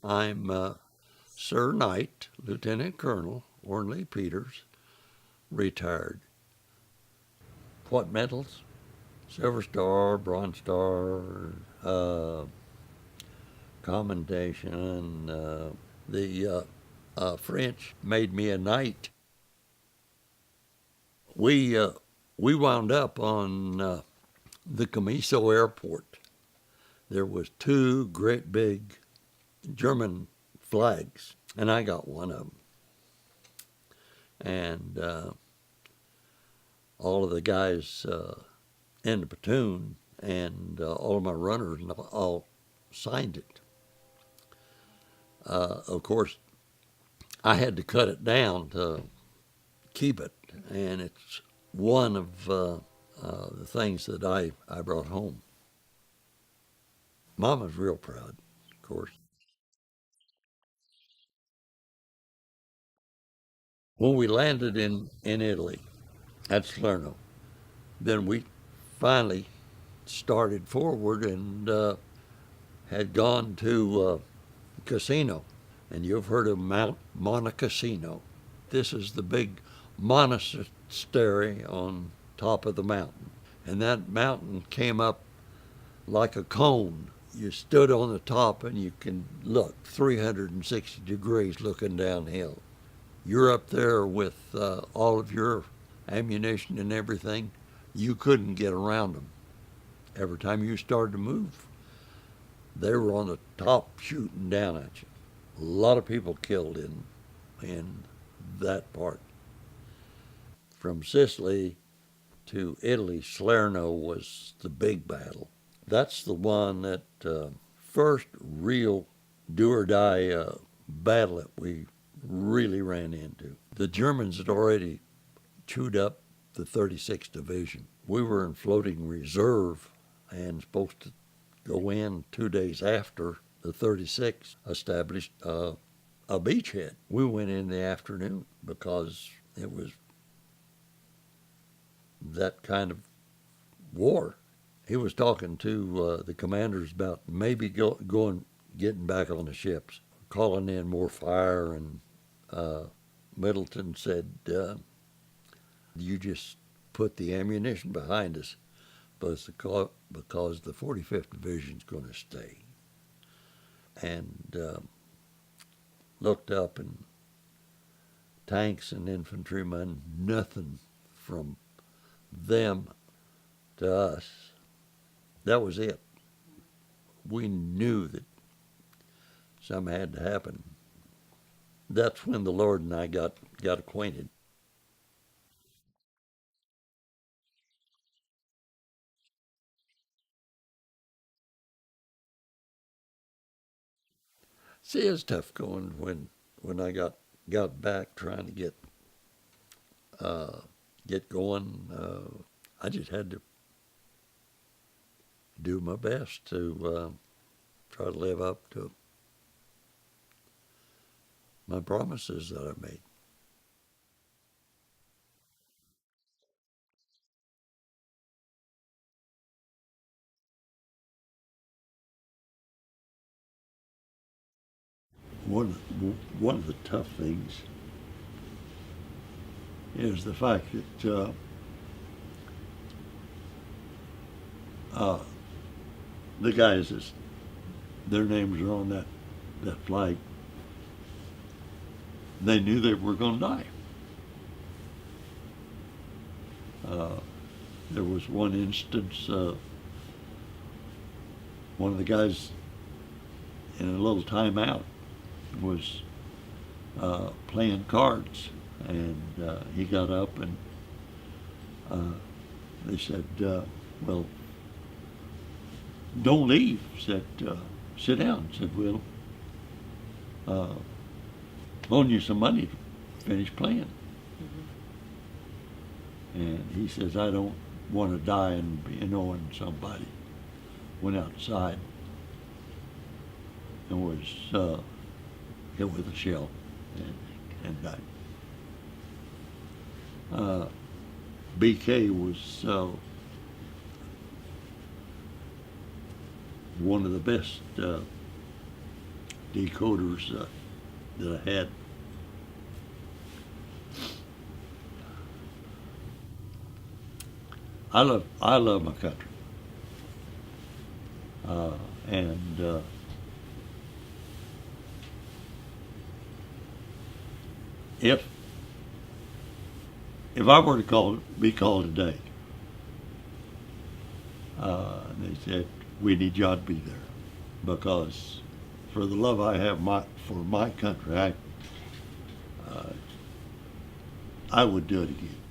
I'm Sir Knight, Lieutenant Colonel Ornley Peters, retired. What medals? Silver Star, Bronze Star, uh, Commendation. The French made me a knight. We uh, we wound up on the Comiso Airport. There was two great big German flags, and I got one of them. And all of the guys in the platoon and all of my runners all signed it. Of course, I had to cut it down to keep it, and it's one of the things that I brought home. Mama's real proud, of course. When we landed in Italy at Salerno, then we finally started forward and had gone to Casino. And you've heard of Mount Montecasino. This is the big monastery on top of the mountain. And that mountain came up like a cone. You stood on the top and you can look 360 degrees looking downhill. You're up there with all of your ammunition and everything. You couldn't get around them. Every time you started to move, they were on the top shooting down at you. A lot of people killed in that part. From Sicily to Italy, Salerno was the big battle. That's the one that first real do or die battle that we really ran into. The Germans had already chewed up the 36th Division. We were in floating reserve and supposed to go in 2 days after the 36th established a beachhead. We went in the afternoon because it was that kind of war. He was talking to the commanders about maybe going, getting back on the ships, calling in more fire, and Middleton said, "You just put the ammunition behind us, because the 45th Division is going to stay." And looked up, and tanks and infantrymen, nothing from them to us. That was it. We knew that something had to happen. That's when the Lord and I got acquainted. See, it's tough going when I got back trying to uh, get going. I just had to do my best to try to live up to my promises that I made. One one of the tough things is the fact that uh, the guys that their names are on that flag, they knew they were going to die. Uh, there was one instance, one of the guys in a little timeout was playing cards, and he got up, and uh, they said, "Well, don't leave." Said, "Sit down." Said, "We'll uh, loan you some money to finish playing." And he says, "I don't want to die and be knowing somebody went outside and was hit with a shell and died." BK was one of the best decoders that I had. I love my country, and if I were to be called today, they said we need you to be there because for the love I have for my country, I would do it again.